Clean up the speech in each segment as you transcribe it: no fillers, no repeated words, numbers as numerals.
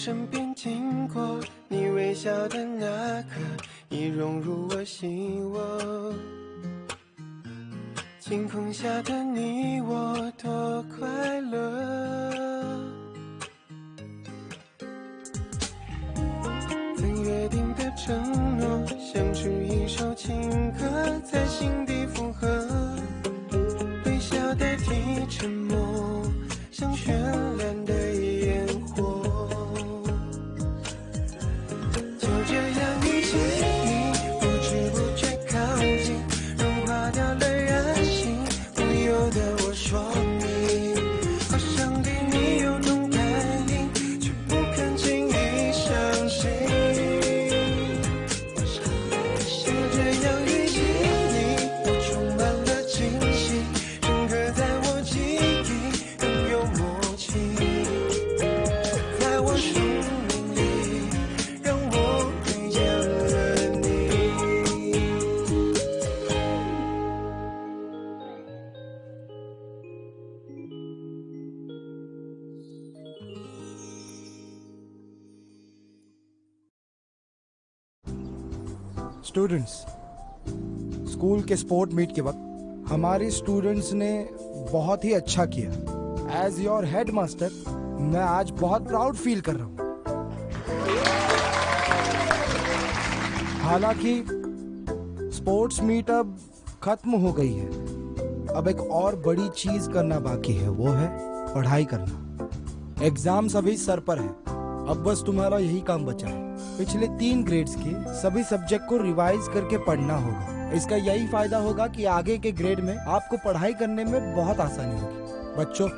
身边经过，你微笑的那刻，已融入我心窝。晴空下的你我多快乐，曾约定的承诺，像是一首情歌，在心底附和。微笑代替沉默，像绚烂的烟火。就这样遇见你，不知不觉靠近，融化掉了任性，不由得我说你，好像对你有种感应，却不肯轻易相信。就这样遇见你，我充满了惊喜，深刻在我记忆，更有默契，在我生命里，让我遇见了你。स्टूडेंट्स, school के sport meet के वक्त हमारे स्टूडेंट्स ने बहुत ही अच्छा किया। एज योर हेड मास्टर मैं आज बहुत प्राउड फील कर रहा हूँ। हालांकि स्पोर्ट्स मीट अब खत्म हो गई है, अब एक और बड़ी चीज करना बाकी है, वो है पढ़ाई करना। एग्जाम्स अभी सर पर है, अब बस तुम्हारा यही काम बचा है। पिछले 3 ग्रेड्स के सभी सब्जेक्ट को रिवाइज करके पढ़ना होगा। इसका यही फायदा होगा कि आगे के ग्रेड में आपको पढ़ाई करने में बहुत आसानी होगी। बच्चों,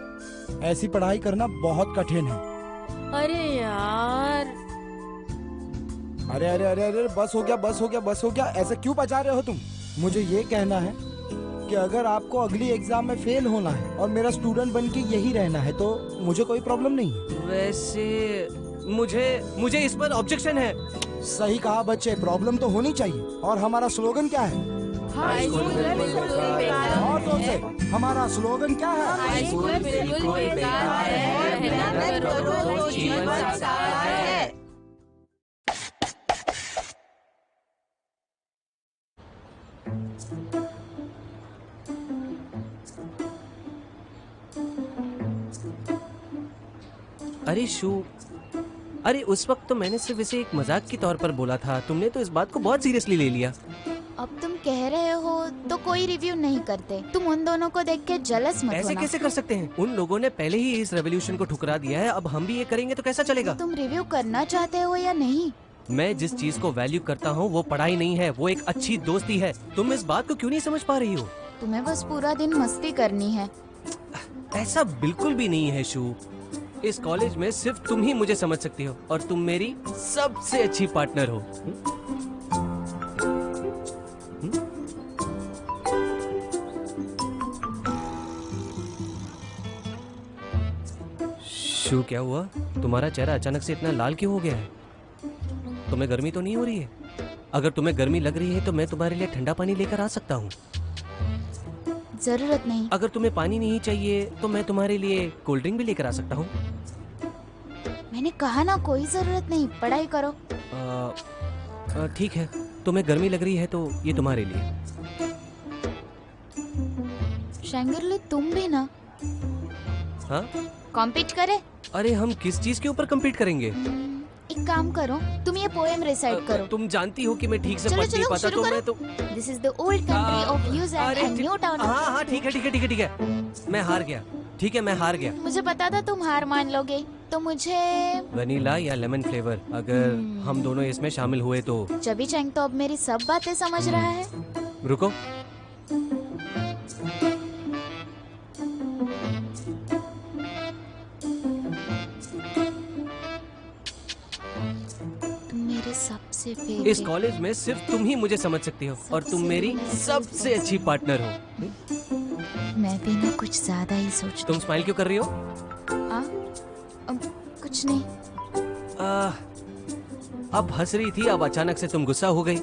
ऐसी पढ़ाई करना बहुत कठिन है। अरे यार, अरे अरे अरे अरे बस हो गया, बस हो गया, बस हो गया। ऐसे क्यों बजा रहे हो तुम? मुझे ये कहना है कि अगर आपको अगली एग्जाम में फेल होना है और मेरा स्टूडेंट बन के यही रहना है तो मुझे कोई प्रॉब्लम नहीं है। वैसे मुझे इस पर ऑब्जेक्शन है। सही कहा बच्चे, प्रॉब्लम तो होनी चाहिए। और हमारा स्लोगन क्या है? हाई स्कूल बिल्कुल बेकार और जोर से, हमारा स्लोगन क्या है? हाई स्कूल बिल्कुल बेकार है, मेहनत करो तो जीवन साकार है। अरे शू, अरे उस वक्त तो मैंने सिर्फ इसे एक मजाक के तौर पर बोला था, तुमने तो इस बात को बहुत सीरियसली ले लिया। अब तुम कह रहे हो तो कोई रिव्यू नहीं करते। तुम उन दोनों को देख के जलस मत ऐसे होना। कैसे कर सकते हैं? उन लोगों ने पहले ही इस रेवोल्यूशन को ठुकरा दिया है, अब हम भी ये करेंगे तो कैसा चलेगा? तुम रिव्यू करना चाहते हो या नहीं? मैं जिस चीज को वैल्यू करता हूँ वो पढ़ाई नहीं है, वो एक अच्छी दोस्ती है। तुम इस बात को क्यों नहीं समझ पा रही हो? तुम्हें बस पूरा दिन मस्ती करनी है। ऐसा बिल्कुल भी नहीं है शू। इस कॉलेज में सिर्फ तुम ही मुझे समझ सकती हो और तुम मेरी सबसे अच्छी पार्टनर हो। शू, क्या हुआ? तुम्हारा चेहरा अचानक से इतना लाल क्यों हो गया है? तुम्हें गर्मी तो नहीं हो रही है? अगर तुम्हें गर्मी लग रही है तो मैं तुम्हारे लिए ठंडा पानी लेकर आ सकता हूँ। जरूरत नहीं। अगर तुम्हें पानी नहीं चाहिए तो मैं तुम्हारे लिए कोल्ड ड्रिंक भी लेकर आ सकता हूँ। मैंने कहा ना, कोई जरूरत नहीं, पढ़ाई करो। ठीक है, तुम्हें गर्मी लग रही है तो ये तुम्हारे लिए। शंगरली, तुम भी ना हाँ, कॉम्पीट करे। अरे हम किस चीज के ऊपर कम्पीट करेंगे? एक काम करो, तुम ये पोएम रिसाइट करो। तुम जानती हो कि मैं ठीक से चलो पढ़ नहीं चलो पाता, शुरू तो करो। मैं तो this is the old country of use and new town. हाँ हाँ ठीक है ठीक है ठीक है ठीक है, मैं हार गया। ठीक है, मैं हार गया। मुझे पता था तुम हार मान लोगे, तो मुझे वनीला या लेमन फ्लेवर, अगर हम दोनों इसमें शामिल हुए तो। चबी चैंग तो अब मेरी सब बातें समझ रहा है। रुको, तुम मेरे सबसे इस फेवरेट। कॉलेज में सिर्फ तुम ही मुझे समझ सकती हो और तुम मेरी सबसे अच्छी पार्टनर हो। मैं भी ना कुछ ज्यादा ही सोच। तुम स्माइल क्यों कर रही हो? कुछ नहीं। अब हंस रही थी, अब अचानक से तुम गुस्सा हो गई।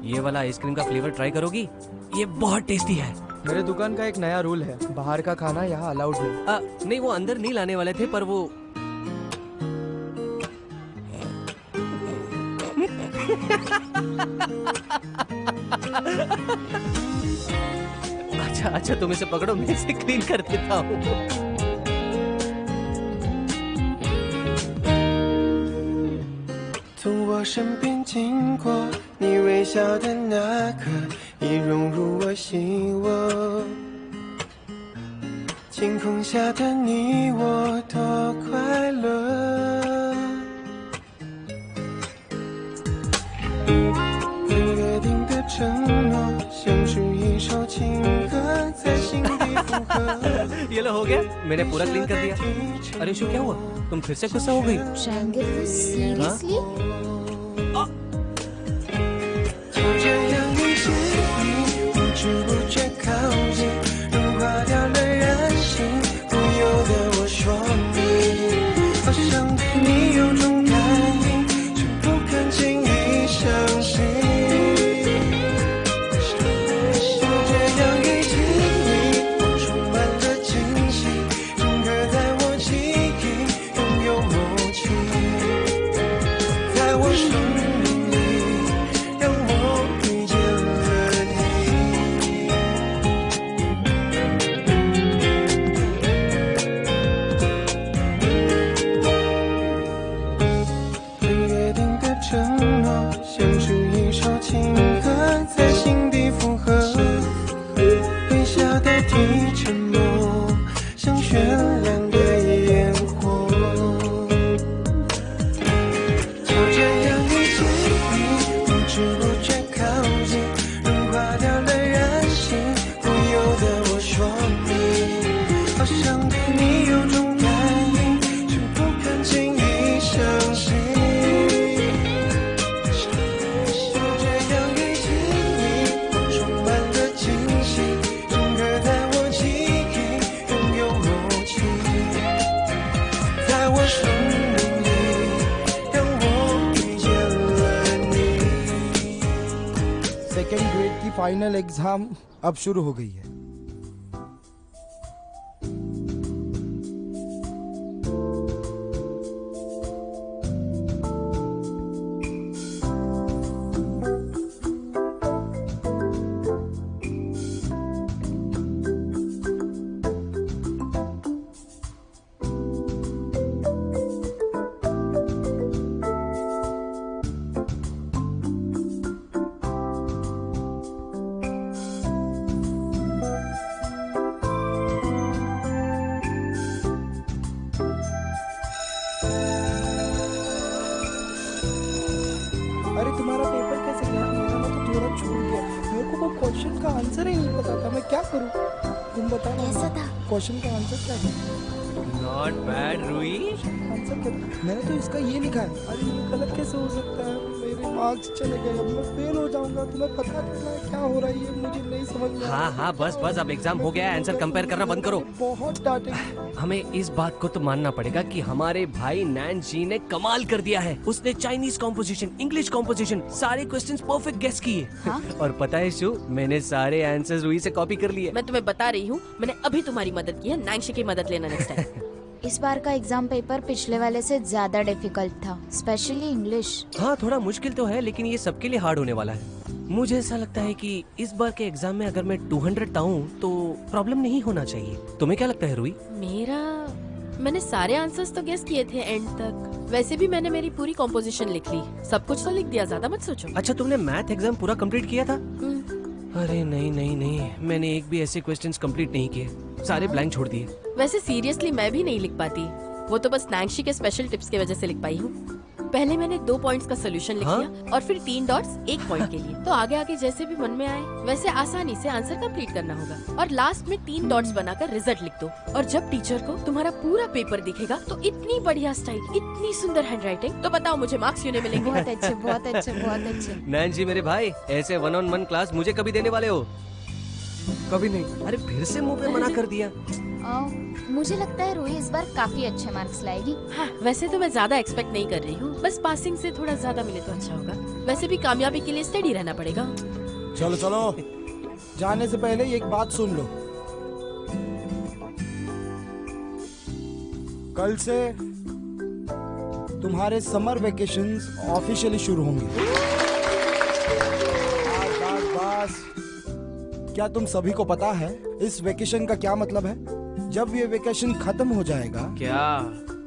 ये वाला आइसक्रीम का फ्लेवर ट्राई करोगी? ये बहुत टेस्टी है। मेरे दुकान का एक नया रूल है, बाहर का खाना यहाँ अलाउड नहीं। नहीं, वो अंदर नहीं लाने वाले थे, पर वो अच्छा अच्छा, तुम इसे पकड़ो, मैं इसे क्लीन कर देता हूँ।从我身边经过，你微笑的那刻，已融入我心窝。晴空下的你我多快乐，约定的承诺，像是一首情歌，在心底附和。ये लो हो गया, मैंने पूरा क्लीन कर दिया। अरे शो, क्या हुआ? तुम फिर से गुस्सा हो गई? Triangle seriously? 就这样遇见你，不知不觉靠近，融化掉了人性，不由得我说你，好像对你有种感应，却不敢轻易相信。就这样遇见你，我充满了惊喜，整个在我记忆，拥有默契，在我生命里，让我遇见了你。约定的承诺，像是一首情歌，在心底附和。微笑代替沉默，像绚烂的烟火。就这样遇见你，不知不觉靠近，融化掉了人性，不由得我说你，好像对你有种感应，却不敢轻易相信。就这样遇见你，我充满了惊喜，整个在我记忆，拥有默契，在我生命里，让我遇见了你。सेकेंड ग्रेड की फाइनल एग्जाम अब शुरू हो गई है। अरे तुम्हारा पेपर कैसे गया? मेरा ना तो थोड़ा छूट गया। मेरे को वो क्वेश्चन का आंसर ही नहीं पता था, मैं क्या करूं? तुम बताओ ना। कैसा था? क्वेश्चन का आंसर क्या था? Not bad, रुई। आंसर क्या था? मैंने तो इसका ये लिखा है। अरे ये गलत कैसे हो सकता है? मेरे मार्क्स चले गए, अब मैं फेल हो जाऊंगा। तुम्हें पता नहीं है क्या हो रहा है, ये मुझे नहीं समझ में आ रहा। हाँ हाँ, बस बस, अब एग्जाम हो गया है, आंसर कंपेयर करना बंद करो। बहुत डांटेंगे। हमें इस बात को तो मानना पड़ेगा कि हमारे भाई नैन जी ने कमाल कर दिया है। उसने चाइनीज कॉम्पोजिशन, इंग्लिश कॉम्पोजिशन, सारे क्वेश्चंस परफेक्ट गेस किए। हाँ? और पता है शू, मैंने सारे आंसर्स रुई से कॉपी कर लिए। मैं तुम्हें बता रही हूँ, मैंने अभी तुम्हारी मदद की है, नांगशी की मदद लेना नेक्स्ट टाइम। इस बार का एग्जाम पेपर पिछले वाले से ज्यादा डिफिकल्ट था, स्पेशली इंग्लिश। हाँ, थोड़ा मुश्किल तो है, लेकिन ये सबके लिए हार्ड होने वाला है। मुझे ऐसा लगता है कि इस बार के एग्जाम में अगर मैं 200 लाऊं तो प्रॉब्लम नहीं होना चाहिए। तुम्हें क्या लगता है रुई? मैंने सारे आंसर्स तो गेस किए थे एंड तक। वैसे भी मैंने मेरी पूरी कॉम्पोजिशन लिख ली, सब कुछ तो लिख दिया, ज्यादा मत सोचो। अच्छा, तुमने मैथ एग्जाम पूरा कंप्लीट किया था? अरे नहीं नहीं नहीं, मैंने एक भी ऐसे क्वेश्चंस कंप्लीट नहीं किए, सारे ब्लैंक छोड़ दिए। वैसे सीरियसली मैं भी नहीं लिख पाती, वो तो बस नांगशी के स्पेशल टिप्स की वजह से लिख पाई हूँ। पहले मैंने 2 पॉइंट्स का सोल्यूशन लिख लिया और फिर 3 डॉट्स 1 पॉइंट के लिए। तो आगे आगे जैसे भी मन में आए वैसे आसानी से आंसर कंप्लीट करना होगा। और लास्ट में 3 डॉट्स बनाकर रिजल्ट लिख दो। और जब टीचर को तुम्हारा पूरा पेपर दिखेगा तो इतनी बढ़िया स्टाइल, इतनी सुंदर हैंडराइटिंग, तो बताओ मुझे मार्क्स क्यों नहीं मिलेंगे? बहुत अच्छे, बहुत अच्छे, बहुत अच्छे। नैन जी मेरे भाई, ऐसे 1-on-1 क्लास मुझे कभी देने वाले हो? कभी नहीं। अरे फिर से मुंह पे मना कर दिया। मुझे लगता है रूही इस बार काफी अच्छे मार्क्स लाएगी। हाँ, वैसे तो मैं ज्यादा एक्सपेक्ट नहीं कर रही हूँ, बस पासिंग से थोड़ा ज्यादा मिले तो अच्छा होगा। वैसे भी कामयाबी के लिए स्टडी रहना पड़ेगा। चलो चलो, जाने से पहले एक बात सुन लो। कल से तुम्हारे समर वेकेशंस ऑफिशियली शुरू होंगे। क्या तुम सभी को पता है इस वेकेशन का क्या मतलब है? जब ये वेकेशन खत्म हो जाएगा क्या?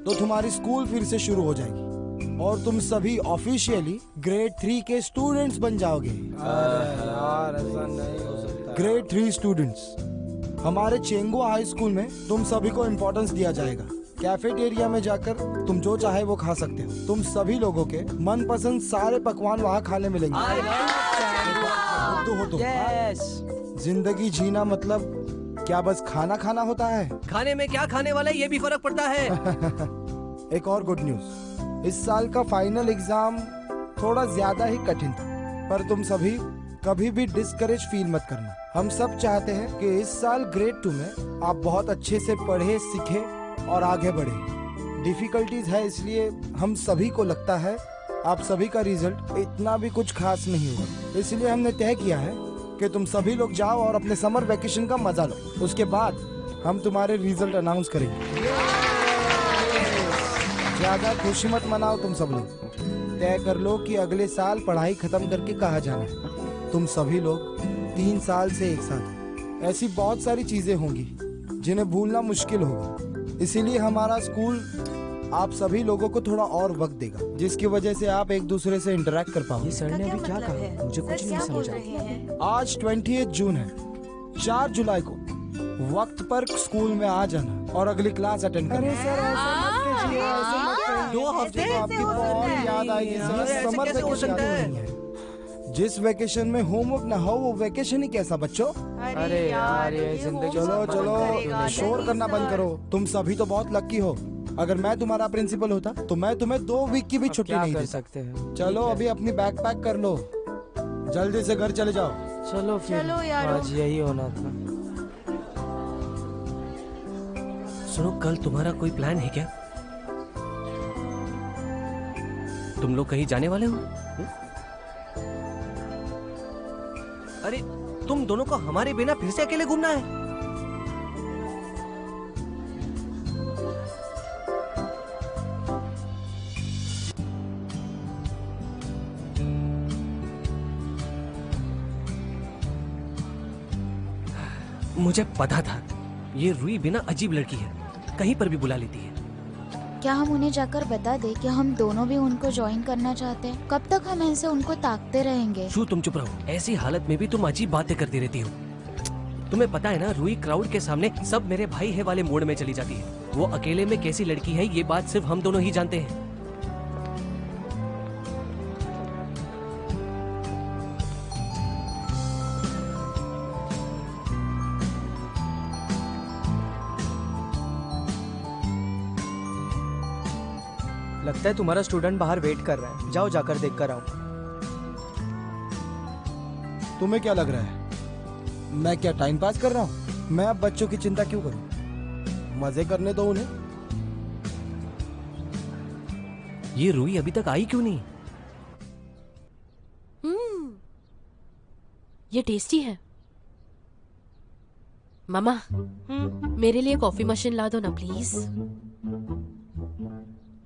तो तुम्हारी स्कूल फिर से शुरू हो जाएगी और तुम सभी ऑफिशियली ग्रेड 3 के स्टूडेंट्स बन जाओगे। अरे यार ऐसा नहीं हो सकता। Grade 3 students. हमारे चेंगुआ हाई स्कूल में तुम सभी को इम्पोर्टेंस दिया जाएगा। कैफेटेरिया में जाकर तुम जो चाहे वो खा सकते हो। तुम सभी लोगों के मनपसंद सारे पकवान वहाँ खाने मिलेंगे। हो तो जिंदगी जीना मतलब क्या बस खाना खाना होता है? खाने में क्या खाने वाला है ये भी फर्क पड़ता है। एक और गुड न्यूज, इस साल का फाइनल एग्जाम थोड़ा ज्यादा ही कठिन था, पर तुम सभी कभी भी डिस्करेज फील मत करना। हम सब चाहते हैं कि इस साल ग्रेड 2 में आप बहुत अच्छे से पढ़े सीखे और आगे बढ़े। डिफिकल्टीज है, इसलिए हम सभी को लगता है आप सभी का रिजल्ट इतना भी कुछ खास नहीं होगा। इसलिए हमने तय किया है कि तुम सभी लोग जाओ और अपने समर वेकेशन का मजा लो। उसके बाद हम तुम्हारे रिजल्ट अनाउंस करेंगे। ज्यादा खुशी मत मनाओ तुम सब लोग। तय कर लो कि अगले साल पढ़ाई खत्म करके कहाँ जाना है। तुम सभी लोग 3 साल से एक साथ, ऐसी बहुत सारी चीजें होंगी जिन्हें भूलना मुश्किल होगा। इसीलिए हमारा स्कूल आप सभी लोगों को थोड़ा और वक्त देगा, जिसकी वजह से आप एक दूसरे से इंटरेक्ट कर पाओ। ये सर ने अभी क्या कहा? मुझे कुछ नहीं समझा। आज 28 जून है। 4 जुलाई को वक्त पर स्कूल में आ जाना और अगली क्लास अटेंड करना। अरे सर ऐसा 2 हफ्ते तो आपकी बहुत याद आएगी सर। समर वेकेशन क्यों नहीं है? जिस वेकेशन में होमवर्क ना हो वो वेकेशन ही कैसा बच्चों? अरे यार ये जिंदगी। चलो चलो शोर करना बंद करो। तुम सभी तो बहुत लकी हो। अगर मैं तुम्हारा प्रिंसिपल होता तो मैं तुम्हें 2 वीक की भी छुट्टी नहीं कर दे सकते हैं। चलो अभी अपनी बैग पैक कर लो, जल्दी से घर चले जाओ। चलो फिर आज यही होना था। सुनो, कल तुम्हारा कोई प्लान है क्या? तुम लोग कहीं जाने वाले हो? अरे तुम दोनों को हमारे बिना फिर से अकेले घूमना है? मुझे पता था ये रूही बिना अजीब लड़की है, कहीं पर भी बुला लेती है। क्या हम उन्हें जाकर बता दें कि हम दोनों भी उनको ज्वाइन करना चाहते हैं? कब तक हम ऐसे उनको ताकते रहेंगे? शू, तुम चुप रहो। ऐसी हालत में भी तुम अजीब बातें करती रहती हो। तुम्हें पता है ना, रूही क्राउड के सामने सब मेरे भाई है वाले मोड में चली जाती है। वो अकेले में कैसी लड़की है ये बात सिर्फ हम दोनों ही जानते हैं। लगता है तुम्हारा स्टूडेंट बाहर वेट कर रहा है। जाओ जाकर देख कर आओ। तुम्हें क्या लग रहा है मैं क्या टाइम पास कर रहा हूँ? मैं अब बच्चों की चिंता क्यों करूँ? मजे करने दो उन्हें। ये रूही अभी तक आई क्यों नहीं? ये टेस्टी है। मामा, मेरे लिए कॉफी मशीन ला दो ना प्लीज।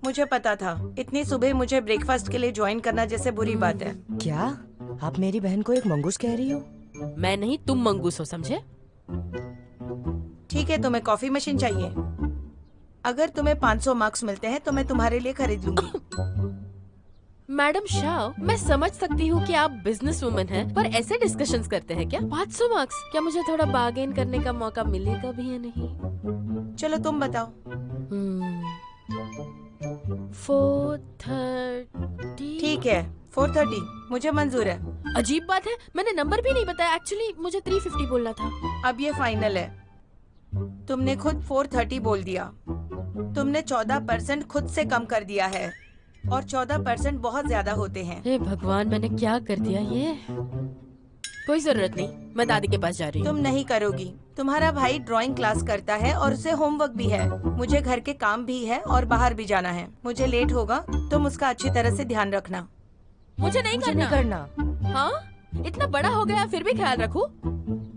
मुझे पता था इतनी सुबह मुझे ब्रेकफास्ट के लिए ज्वाइन करना जैसे बुरी बात है। क्या आप मेरी बहन को एक मंगूस कह रही हो? मैं नहीं, तुम मंगूस हो, समझे? ठीक है, तुम्हें कॉफी मशीन चाहिए। अगर तुम्हें 500 मार्क्स मिलते हैं तो मैं तुम्हारे लिए खरीद लूंगी। मैडम शाह, मैं समझ सकती हूँ कि आप बिजनेस वुमन हैं, पर ऐसे डिस्कशंस करते हैं क्या? 500 मार्क्स? क्या मुझे थोड़ा बार्गेन करने का मौका मिलेगा भी या नहीं? चलो तुम बताओ। 430। ठीक है, 430 मुझे मंजूर है। अजीब बात है, मैंने नंबर भी नहीं बताया। एक्चुअली मुझे 350 बोलना था। अब ये फाइनल है। तुमने खुद 430 बोल दिया। तुमने 14% खुद से कम कर दिया है और 14% बहुत ज्यादा होते हैं। हे भगवान, मैंने क्या कर दिया ये? कोई जरूरत नहीं, मैं दादी के पास जा रही हूँ। तुम नहीं करोगी। तुम्हारा भाई ड्राइंग क्लास करता है और उसे होमवर्क भी है। मुझे घर के काम भी है और बाहर भी जाना है। मुझे लेट होगा, तुम उसका अच्छी तरह से ध्यान रखना। मुझे नहीं करना। हाँ, इतना बड़ा हो गया फिर भी ख्याल रखूं?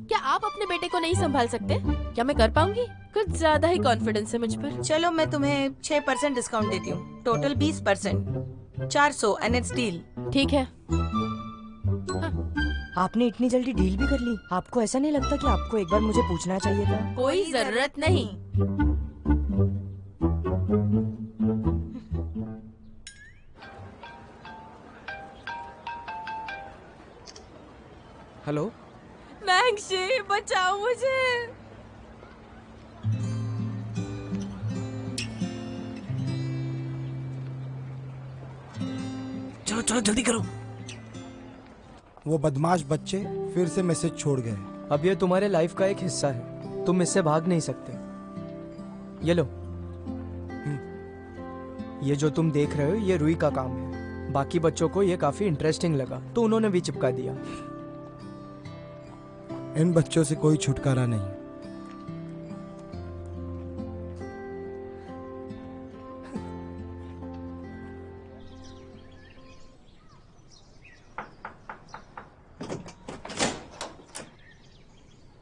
क्या आप अपने बेटे को नहीं संभाल सकते? क्या मैं कर पाऊंगी? कुछ ज्यादा ही कॉन्फिडेंस है मुझ पर। चलो मैं तुम्हें 6% डिस्काउंट देती हूँ। Total 20%, 400 and it's deal. ठीक है। हाँ। आपने इतनी जल्दी डील भी कर ली? आपको ऐसा नहीं लगता कि आपको एक बार मुझे पूछना चाहिए था? कोई जरूरत नहीं। हेलो, नैंसी बचाओ मुझे। चलो चलो जल्दी करो। वो बदमाश बच्चे फिर से मैसेज छोड़ गए। अब ये तुम्हारे लाइफ का एक हिस्सा है, तुम इससे भाग नहीं सकते। ये लो, ये जो तुम देख रहे हो ये रूही का काम है। बाकी बच्चों को ये काफी इंटरेस्टिंग लगा तो उन्होंने भी चिपका दिया। इन बच्चों से कोई छुटकारा नहीं।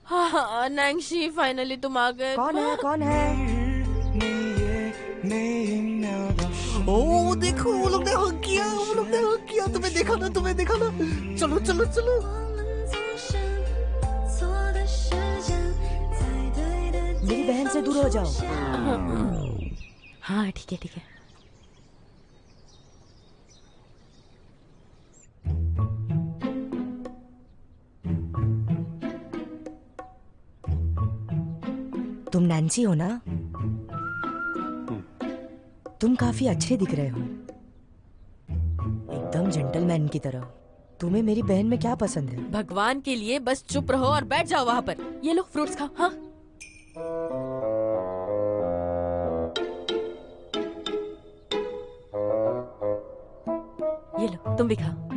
हाँ नैंसी फाइनली तुम आ गए। कौन है? कौन है? ओ देखो, वो लोग ने हक किया, वो लोग ने हक किया। तुम्हें देखा ना, तुम्हें देखा ना। चलो चलो चलो। मेरी बहन से दूर हो जाओ। हाँ ठीक है ठीक है। तुम नैन्सी हो ना? तुम काफी अच्छे दिख रहे हो, एकदम जेंटलमैन की तरह। तुम्हें मेरी बहन में क्या पसंद है? भगवान के लिए बस चुप रहो और बैठ जाओ वहाँ पर। ये लो फ्रूट्स खाओ। हाँ ये लो तुम भी खाओ।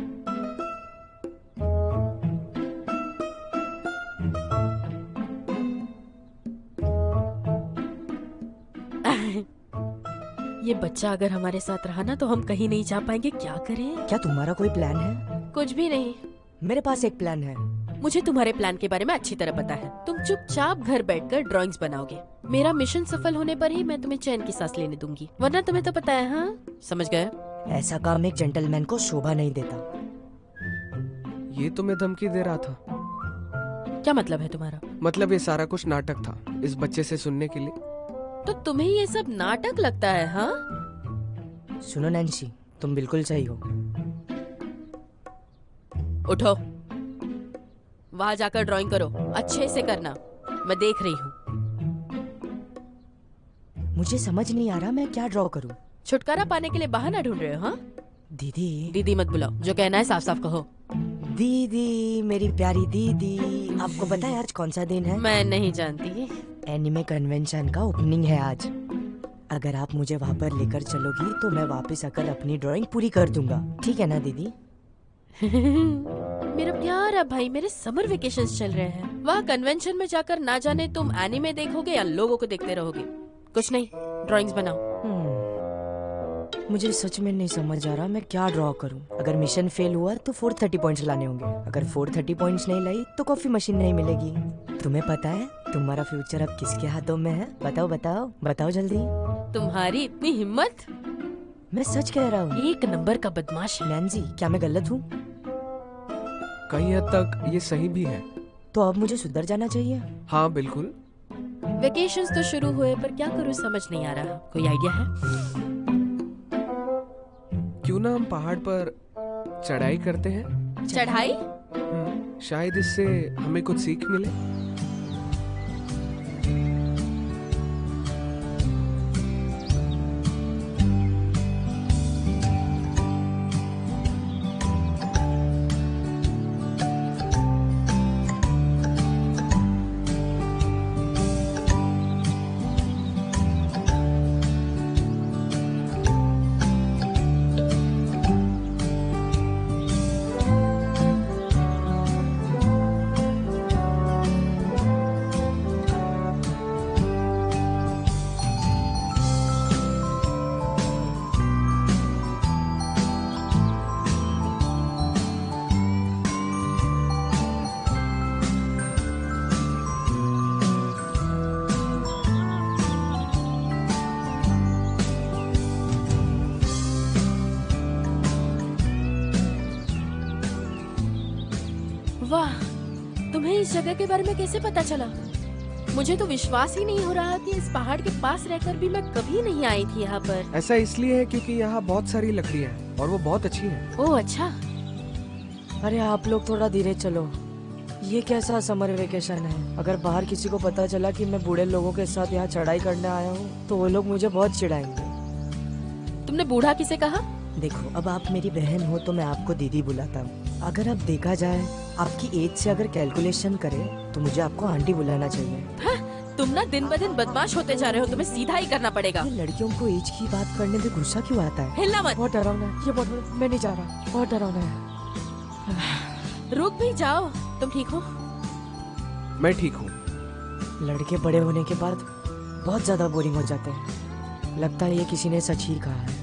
ये बच्चा अगर हमारे साथ रहा ना तो हम कहीं नहीं जा पाएंगे। क्या करें? क्या तुम्हारा कोई प्लान है? कुछ भी नहीं। मेरे पास एक प्लान है। मुझे तुम्हारे प्लान के बारे में अच्छी तरह पता है। तुम चुपचाप घर बैठकर ड्राइंग्स बनाओगे। मेरा मिशन सफल होने पर ही मैं तुम्हें चैन की सांस लेने दूंगी, वरना तुम्हें तो पता है। हाँ समझ गए? ऐसा काम एक जेंटलमैन को शोभा नहीं देता। ये तुम्हें धमकी दे रहा था? क्या मतलब है तुम्हारा? मतलब ये सारा कुछ नाटक था इस बच्चे से सुनने के लिए। तो तुम्हें ये सब नाटक लगता है? हाँ सुनो नैन्सी, तुम बिल्कुल सही हो। उठो, वहां जाकर ड्राइंग करो, अच्छे से करना, मैं देख रही हूँ। मुझे समझ नहीं आ रहा मैं क्या ड्रॉ करूं। छुटकारा पाने के लिए बहाना ढूंढ रहे हो? हाँ दीदी। दीदी मत बुलाओ, जो कहना है साफ साफ कहो। दीदी, मेरी प्यारी दीदी, आपको पता है आज कौन सा दिन है? मैं नहीं जानती। एनिमे कन्वेंशन का ओपनिंग है आज। अगर आप मुझे वहाँ पर लेकर चलोगी तो मैं वापस आकर अपनी ड्राइंग पूरी कर दूंगा, ठीक है ना दीदी? मेरा प्यारा भाई, मेरे समर वेकेशंस चल रहे हैं। वहाँ कन्वेंशन में जाकर ना जाने तुम एनिमे देखोगे या लोगों को देखते रहोगे। कुछ नहीं, ड्राइंग्स बनाओ। मुझे सच में नहीं समझ आ रहा मैं क्या ड्रॉ करूं। अगर मिशन फेल हुआ तो 430 पॉइंट्स लाने होंगे। अगर 430 पॉइंट्स नहीं लाई तो कॉफी मशीन नहीं मिलेगी। तुम्हें पता है तुम्हारा फ्यूचर अब किसके हाथों में है? बताओ बताओ बताओ जल्दी। तुम्हारी इतनी हिम्मत? मैं सच कह रहा हूँ। एक नंबर का बदमाश है। नैन्सी, क्या मैं गलत हूँ? कहीं हद तक ये सही भी है। तो अब मुझे सुधर जाना चाहिए? हाँ बिल्कुल। वेकेशंस तो शुरू हुए पर क्या करूँ समझ नहीं आ रहा। कोई आइडिया है? क्यों ना हम पहाड़ पर चढ़ाई करते हैं? चढ़ाई? शायद इससे हमें कुछ सीख मिले। इस जगह के बारे में कैसे पता चला? मुझे तो विश्वास ही नहीं हो रहा कि इस पहाड़ के पास रहकर भी मैं कभी नहीं आई थी यहाँ पर। ऐसा इसलिए है क्योंकि यहाँ बहुत सारी लकड़ियाँ हैं और वो बहुत अच्छी हैं। ओह अच्छा। अरे आप लोग थोड़ा धीरे चलो। ये कैसा समर वेकेशन है? अगर बाहर किसी को पता चला कि मैं बूढ़े लोगों के साथ यहाँ चढ़ाई करने आया हूँ तो वो लोग मुझे बहुत चिढ़ाएंगे। तुमने बूढ़ा किसे कहा? देखो, अब आप मेरी बहन हो तो मैं आपको दीदी बुलाता हूँ। अगर अब देखा जाए आपकी एज से अगर कैलकुलेशन करे तो मुझे आपको आंटी बुलाना चाहिए। हाँ, तुम ना दिन ब दिन बदमाश होते जा रहे हो, तुम्हें सीधा ही करना पड़ेगा। ये लड़कियों को एज की बात करने में गुस्सा क्यों आता है? हिलना मत। बहुत डरावना है ये, बहुत मैं नहीं जा रहा, बहुत डरावना है। रुक भी जाओ। तुम ठीक हो? मैं ठीक हूँ। लड़के बड़े होने के बाद बहुत ज्यादा बोरिंग हो जाते हैं। लगता है ये किसी ने सच ही कहा है।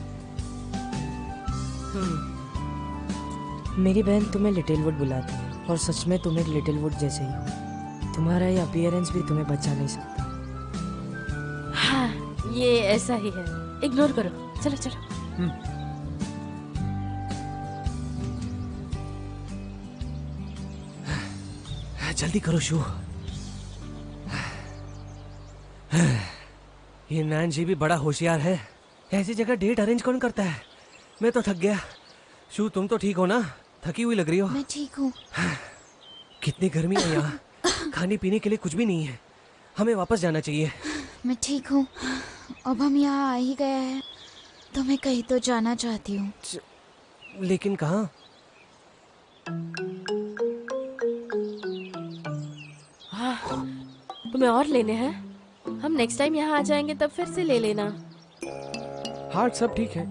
मेरी बहन तुम्हें लिटिल वुड बुलाती है और सच में तुम एक लिटिल वुड जैसे ही हो। तुम्हारा ये अपीयरेंस भी तुम्हें बचा नहीं सकता। हाँ, ये ऐसा ही है। इग्नोर करो। चलो चलो। जल्दी करो शू। ये नैन जी भी बड़ा होशियार है। ऐसी जगह डेट अरेंज कौन करता है? मैं तो थक गया। शू तुम तो ठीक हो ना? थकी हुई लग रही हो। मैं ठीक हूँ। कितनी गर्मी है यहाँ। खाने पीने के लिए कुछ भी नहीं है। हमें वापस जाना चाहिए। मैं ठीक हूँ। अब हम यहाँ आ ही गए हैं तो मैं कहीं तो जाना चाहती हूँ। लेकिन कहाँ? तुम्हें और लेने हैं? हम नेक्स्ट टाइम यहाँ आ जाएंगे तब फिर से ले लेना। हाँ सब ठीक है।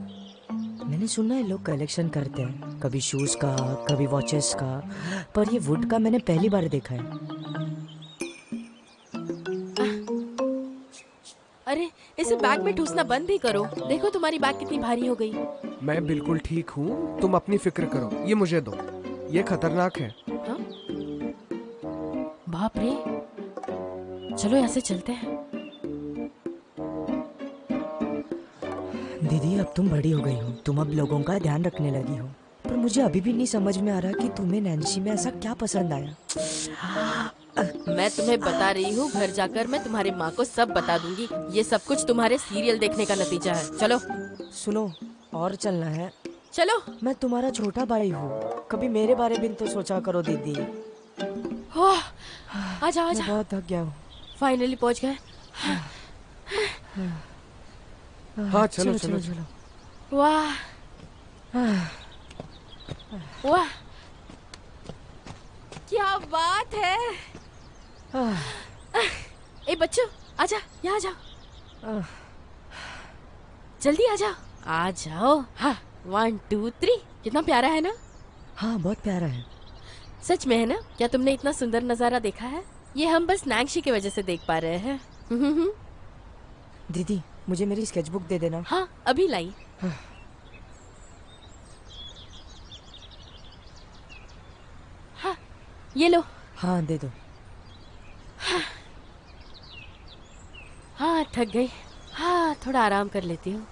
मैंने सुना है लोग कलेक्शन करते हैं, कभी शूज का, कभी वॉचेस का, पर ये वुड का मैंने पहली बार देखा है। अरे इसे बैग में ठूसना बंद भी करो। देखो तुम्हारी बैग कितनी भारी हो गई। मैं बिल्कुल ठीक हूँ, तुम अपनी फिक्र करो। ये मुझे दो, ये खतरनाक है। हाँ? बाप रे, चलो यहाँ से चलते हैं। दीदी अब तुम बड़ी हो गई हो, तुम अब लोगों का ध्यान रखने लगी हो, पर मुझे अभी भी नहीं समझ में आ रहा कि तुम्हें नैन्सी में ऐसा क्या पसंद आया। मैं तुम्हें बता रही हूँ, घर जाकर मैं तुम्हारी माँ को सब बता दूंगी। ये सब कुछ तुम्हारे सीरियल देखने का नतीजा है। चलो। सुनो, और चलना है। चलो। मैं तुम्हारा छोटा भाई हूँ, कभी मेरे बारे में तो सोचा करो दीदी। आजा आजा। बहुत थक गया हूँ। फाइनली पहुँच गए। हाँ चलो चलो चलो। वाह वाह, क्या बात है। ए बच्चों, आजा, यहाँ जाओ। जल्दी आ जाओ। आ जाओ। हाँ 1 2 3। कितना प्यारा है ना? हाँ बहुत प्यारा है। सच में है ना? क्या तुमने इतना सुंदर नजारा देखा है? ये हम बस नैंशी की वजह से देख पा रहे हैं। दीदी मुझे मेरी स्केचबुक दे देना। हाँ अभी लाई। हाँ ये लो। हाँ दे दो। हाँ थक गई। हाँ थोड़ा आराम कर लेती हूँ।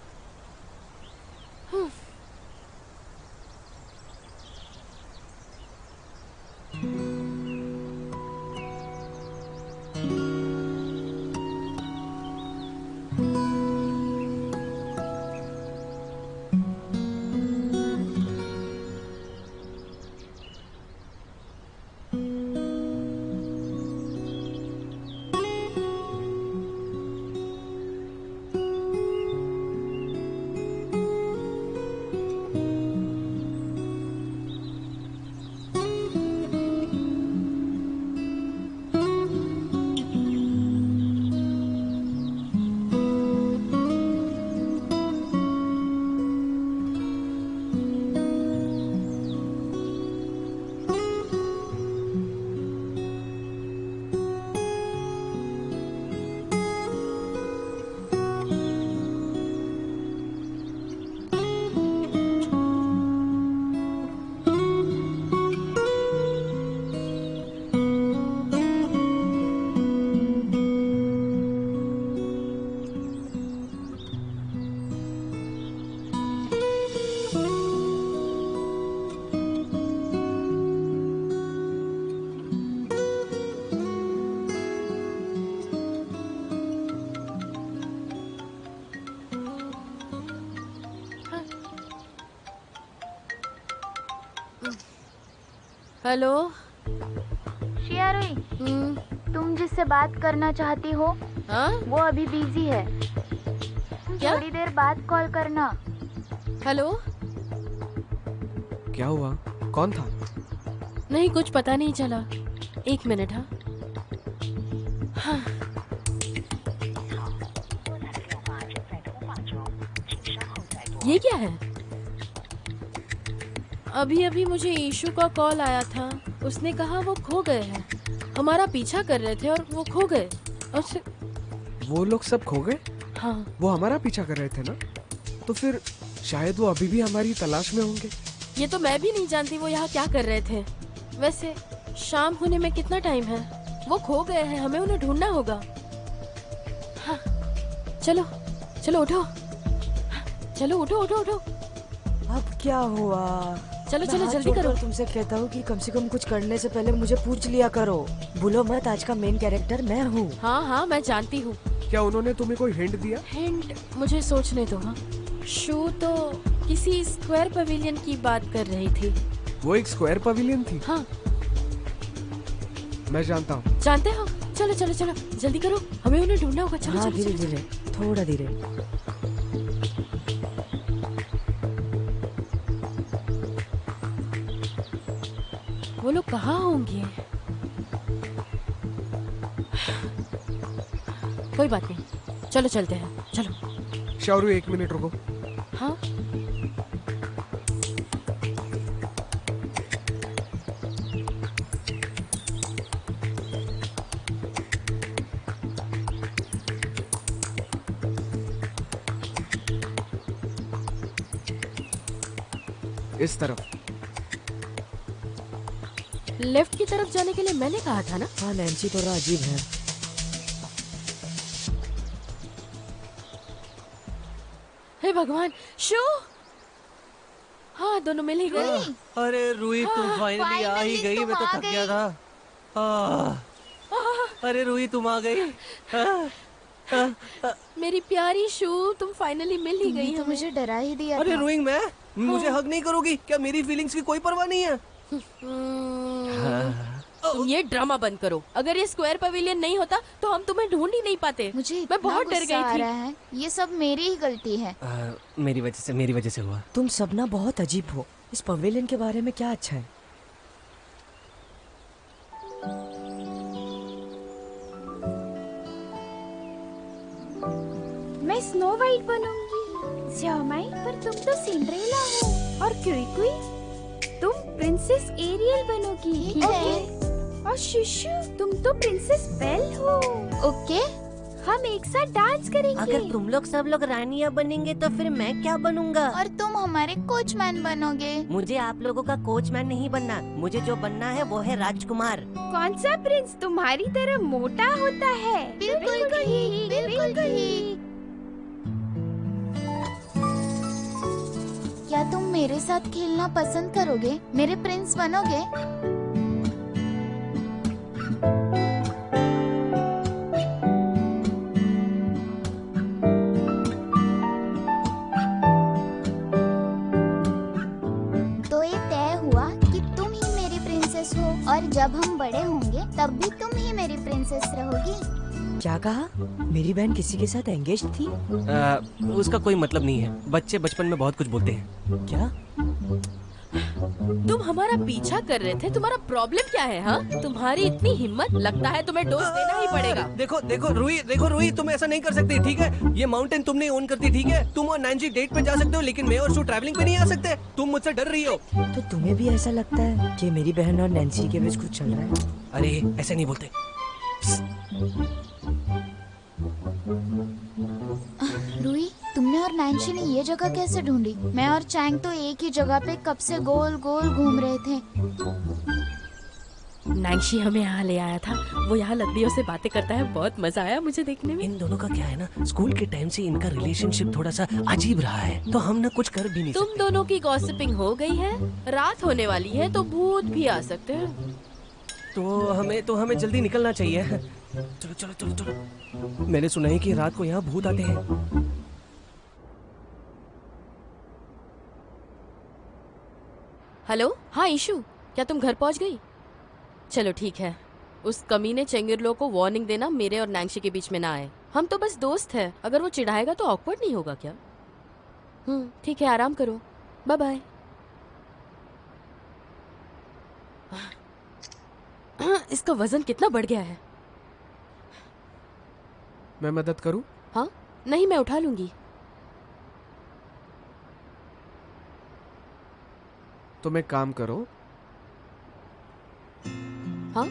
हेलो। शिया रुई, तुम जिससे बात करना चाहती हो हाँ? वो अभी बिजी है। क्या? थोड़ी देर बाद कॉल करना। हेलो। क्या हुआ? कौन था? नहीं, कुछ पता नहीं चला। 1 मिनट। हाँ। ये क्या है? अभी अभी मुझे ईशू का कॉल आया था। उसने कहा वो खो गए हैं। हमारा पीछा कर रहे थे और वो खो गए। और वो लोग सब खो गए? हाँ। वो हमारा पीछा कर रहे थे ना? तो फिर शायद वो अभी भी हमारी तलाश में होंगे। ये तो मैं भी नहीं जानती वो यहाँ क्या कर रहे थे। वैसे शाम होने में कितना टाइम है? वो खो गए हैं, हमें उन्हें ढूंढना होगा। हाँ। चलो चलो उठो। चलो उठो उठो उठो। अब क्या हुआ? चलो मैं चलो हाथ जल्दी करो। जोड़कर तुमसे कहता हूँ कि कम से कम कुछ करने से पहले मुझे पूछ लिया करो। भूलो मत, आज का मेन कैरेक्टर मैं हूँ। हाँ हाँ मैं जानती हूँ। क्या उन्होंने तुम्हें कोई हिंट दिया? हिंट मुझे सोचने दो। हाँ, शू तो किसी स्क्वायर पवेलियन की बात कर रही थी। वो एक स्क्वायर पवेलियन थी? हाँ। मैं जानता हूँ। जानते हो? चलो चलो चलो जल्दी करो, हमें उन्हें ढूंढना होगा। चलो हाँ, चलो धीरे धीरे, थोड़ा धीरे। वो लोग कहाँ होंगे? कोई बात नहीं, चलो चलते हैं। चलो। शावरू 1 मिनट रुको। हाँ। इस तरफ। लेफ्ट की तरफ जाने के लिए मैंने कहा था ना? हाँ नैन्सी, थोड़ा अजीब है। हे भगवान, शू! हाँ, दोनों मिल ही गए। अरे रूही, तुम फाइनली आ ही गई। मैं तो थक गया था। अरे रूही, तुम आ गई। मेरी प्यारी शू, तुम फाइनली मिल ही गई। तो मुझे डरा ही दिया अरे था। रूही, मैं मुझे हग नहीं करोगी क्या? मेरी फीलिंग्स की कोई परवाह नहीं है? तुम ये ड्रामा बंद करो। अगर ये स्क्वायर पवेलियन नहीं होता तो हम तुम्हें ढूंढ ही नहीं पाते। मुझे मैं बहुत डर गुस्सा आ गई रहा थी। है। ये सब मेरी ही गलती है। मेरी वजह से हुआ। तुम सब ना बहुत अजीब हो। इस पवेलियन के बारे में क्या अच्छा है? मैं स्नो वाइट बनूंगी। श्यामाई, पर तुम तो सिंड्रेला हो। और क्विकुई, तुम प्रिंसेस एरियल बनोगी। ठीक है। और शुशु, तुम तो प्रिंसेस बेल हो। ओके, हम एक साथ डांस करेंगे। अगर तुम लोग सब लोग रानियां बनेंगे तो फिर मैं क्या बनूंगा? और तुम हमारे कोचमैन बनोगे। मुझे आप लोगों का कोचमैन नहीं बनना। मुझे जो बनना है वो है राजकुमार। कौन सा प्रिंस तुम्हारी तरह मोटा होता है? बिल्कुल ठीक, बिल्कुल ठीक। क्या तुम मेरे साथ खेलना पसंद करोगे? मेरे प्रिंस बनोगे? तो ये तय हुआ कि तुम ही मेरी प्रिंसेस हो, और जब हम बड़े होंगे तब भी तुम ही मेरी प्रिंसेस रहोगी। क्या कहा? मेरी बहन किसी के साथ एंगेज थी? उसका कोई मतलब नहीं है। बच्चे बचपन में बहुत कुछ बोलते हैं। क्या? तुम हमारा पीछा कर रहे थे। तुम्हारा प्रॉब्लम क्या है? हाँ, तुम्हारी इतनी हिम्मत, लगता है तुम्हें डोज देना ही पड़ेगा। देखो रूही, तुम ऐसा नहीं कर सकती, ठीक है? ये माउंटेन तुमने ओन करती, ठीक है? तुम और नैन्सी डेट पे जा सकते हो, लेकिन मैं और शू ट्रैवलिंग पे नहीं आ सकते। तुम मुझसे डर रही हो। तो तुम्हें भी ऐसा लगता है कि मेरी बहन और नैन्सी के बीच कुछ चल रहा है? अरे ऐसे नहीं बोलते। रूही, तुमने और नैन्सी ने ये जगह कैसे ढूंढी? मैं और चैंग तो एक ही जगह पे कब से गोल गोल घूम रहे थे। नैन्सी हमें यहाँ ले आया था। वो यहाँ लकड़ियों से बातें करता है। बहुत मजा आया मुझे देखने में। इन दोनों का क्या है ना, स्कूल के टाइम से इनका रिलेशनशिप थोड़ा सा अजीब रहा है, तो हम ना कुछ कर भी नहीं तुम सकते। दोनों की गॉसिपिंग हो गई है। रात होने वाली है तो भूत भी आ सकते हैं। तो हमें जल्दी निकलना चाहिए। चलो चलो चलो चलो। मैंने सुना है कि रात को यहाँ भूत आते हैं। हेलो, हाँ ईशू, क्या तुम घर पहुंच गई? चलो ठीक है, उस कमीने चेंगिरलो को वार्निंग देना मेरे और नैंशी के बीच में ना आए। हम तो बस दोस्त हैं, अगर वो चिढ़ाएगा तो ऑकवर्ड नहीं होगा क्या? ठीक है, आराम करो, बाय बाय। इसका वजन कितना बढ़ गया है। मैं मदद करूं? हाँ नहीं, मैं उठा लूंगी। तुम एक काम करो। हाँ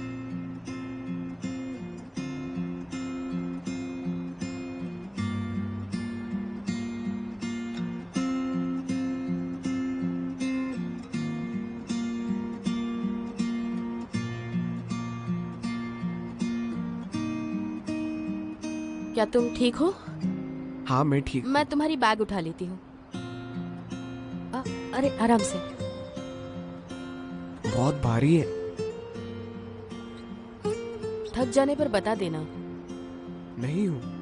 क्या तुम ठीक हो? हाँ मैं ठीक। मैं तुम्हारी बैग उठा लेती हूँ। अरे आराम से। बहुत भारी है। थक जाने पर बता देना। नहीं हूँ।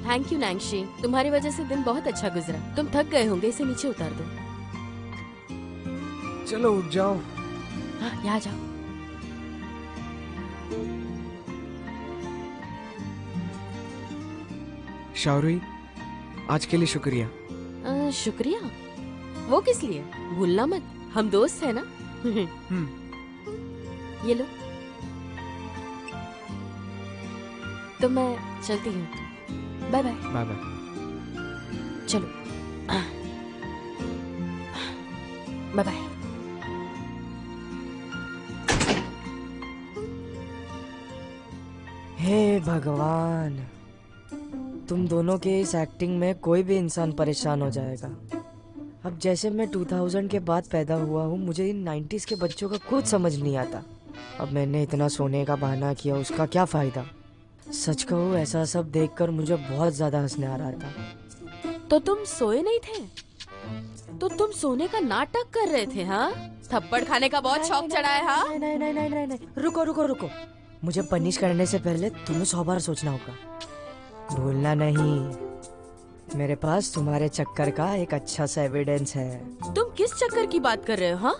थैंक यू नैंशी, तुम्हारी वजह से दिन बहुत अच्छा गुजरा। तुम थक गए होंगे, इसे नीचे उतार दो। चलो उठ जाओ। हाँ यहाँ जाओ। शावरी, आज के लिए शुक्रिया। शुक्रिया? वो किस लिए? भूलना मत, हम दोस्त हैं ना। ये लो। तो मैं चलती हूँ। Bye bye. Bye bye. चलो बाय बाय। हे भगवान, तुम दोनों के इस एक्टिंग में कोई भी इंसान परेशान हो जाएगा। अब जैसे मैं 2000 के बाद पैदा हुआ हूँ, मुझे इन 90s के बच्चों का कुछ समझ नहीं आता। अब मैंने इतना सोने का बहाना किया, उसका क्या फायदा? सच कहूँ, ऐसा सब देखकर मुझे बहुत ज्यादा हंसने आ रहा था। तो तुम सोए नहीं थे? तो तुम सोने का नाटक कर रहे थे? हाँ, थप्पड़ खाने का बहुत शौक चढ़ा है। हाँ नहीं नहीं नहीं नहीं नहीं, रुको रुको रुको। मुझे पनिश करने से पहले तुम्हें 100 बार सोचना होगा। भूलना नहीं, मेरे पास तुम्हारे चक्कर का एक अच्छा सा एविडेंस है। तुम किस चक्कर की बात कर रहे हो? हाँ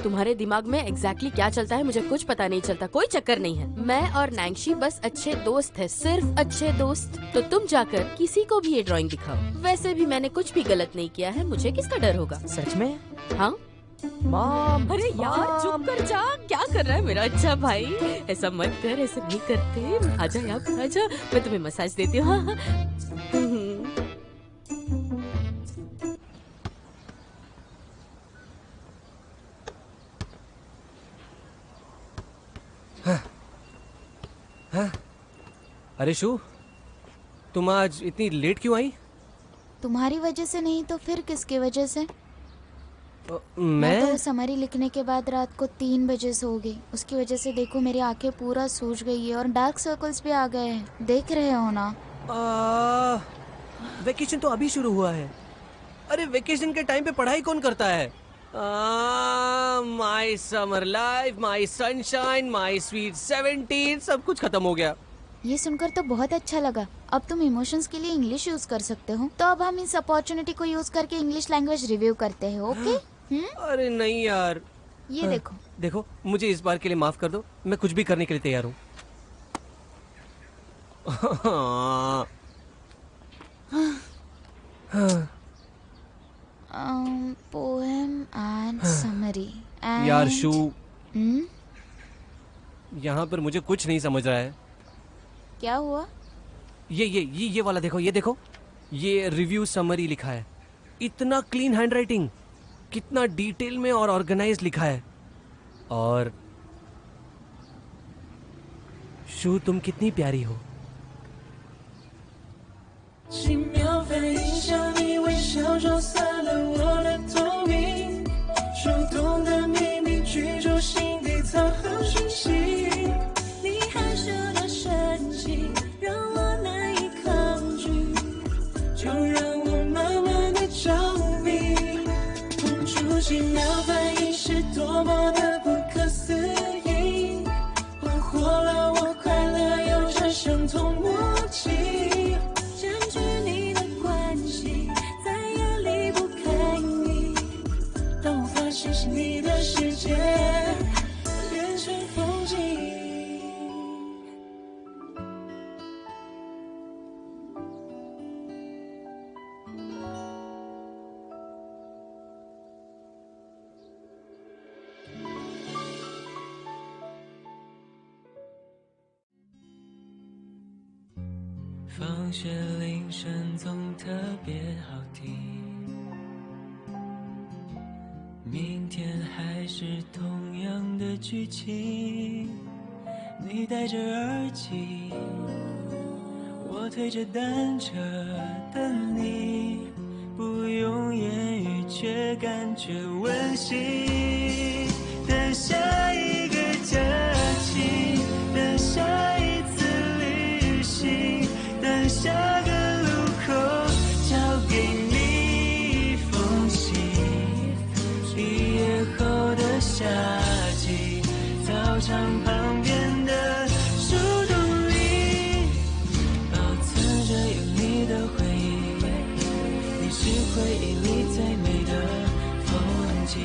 तुम्हारे दिमाग में एग्जैक्टली क्या चलता है मुझे कुछ पता नहीं चलता। कोई चक्कर नहीं है। मैं और नैंशी बस अच्छे दोस्त हैं, सिर्फ अच्छे दोस्त। तो तुम जाकर किसी को भी ये ड्राइंग दिखाओ। वैसे भी मैंने कुछ भी गलत नहीं किया है, मुझे किसका डर होगा? सच में? हाँ मॉम। अरे यार चुप कर जा। क्या कर रहा है मेरा अच्छा भाई? ऐसा मत कर, ऐसा नहीं करते। आजा यार आजा, मैं तुम्हें मसाज देती हूँ। हाँ हाँ। अरे शू, तुम आज इतनी लेट क्यों आई? तुम्हारी वजह से नहीं तो फिर किसकी वजह से? मैं तो समरी लिखने के बाद रात को 3 बजे सो गई। उसकी वजह से देखो मेरी आंखें पूरा सूज गई है और डार्क सर्कल्स भी आ गए हैं। देख रहे हो ना? वेकेशन तो अभी शुरू हुआ है। अरे वेकेशन के टाइम पे पढ़ाई कौन करता है? My summer life, my sunshine, my sweet 17 सब कुछ खत्म हो गया। ये सुनकर तो बहुत अच्छा लगा। अब तुम इमोशंस के लिए इंग्लिश यूज कर सकते हो। तो अब हम इस अपॉर्चुनिटी को यूज करके इंग्लिश लैंग्वेज रिव्यू करते हैं। ओके? अरे नहीं यार। ये देखो। देखो, मुझे इस बार के लिए माफ कर दो। मैं कुछ भी करने के लिए तैयार हूँ। Poem and summary. यार शू, यहाँ पर मुझे कुछ नहीं समझ रहा है। क्या हुआ? ये वाला देखो, ये देखो, ये रिव्यू समरी लिखा है। इतना क्लीन हैंडराइटिंग, कितना डिटेल में और ऑर्गेनाइज लिखा है। और शू, तुम कितनी प्यारी हो। 轻描飞向你微笑中散了我的透明，触动的秘密，居住心底藏好讯息。多么的不可思议，挥霍了我快乐，有着相同默契。占据你的关系，再也离不开你。当我发现是你的世界变成风景。放学铃声总特别好听，明天还是同样的剧情。你戴着耳机，我推着单车等你，不用言语却感觉温馨。等下一个假期，等下一次旅行，等下个路口交给你一封信。毕业后的夏季，操场旁边的树洞里，保存着有你的回忆。你是回忆里最美的风景。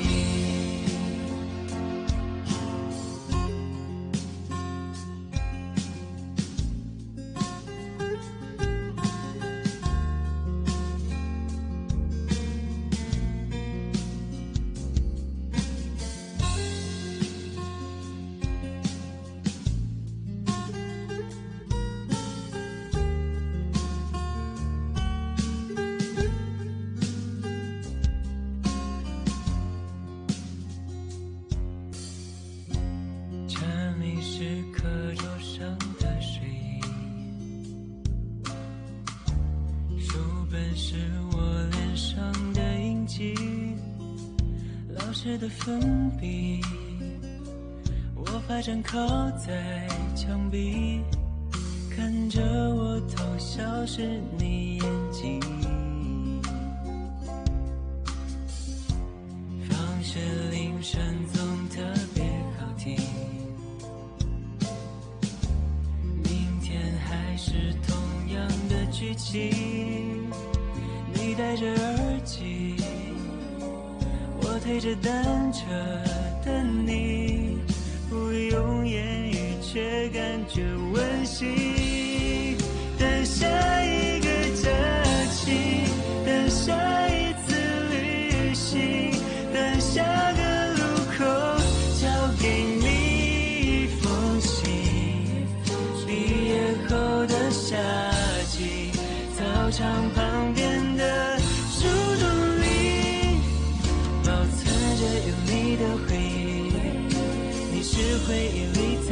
的粉笔，我发站靠在墙壁，看着我偷笑是你眼睛。放学铃声总特别好听，明天还是同样的剧情。你戴着耳机，我推着单车等你，不用言语却感觉温馨。等下一个假期，等下一次旅行，等下个路口交给你一封信。毕业后的夏季，操场旁边的树洞里，保存着有你的回忆。你是回忆里最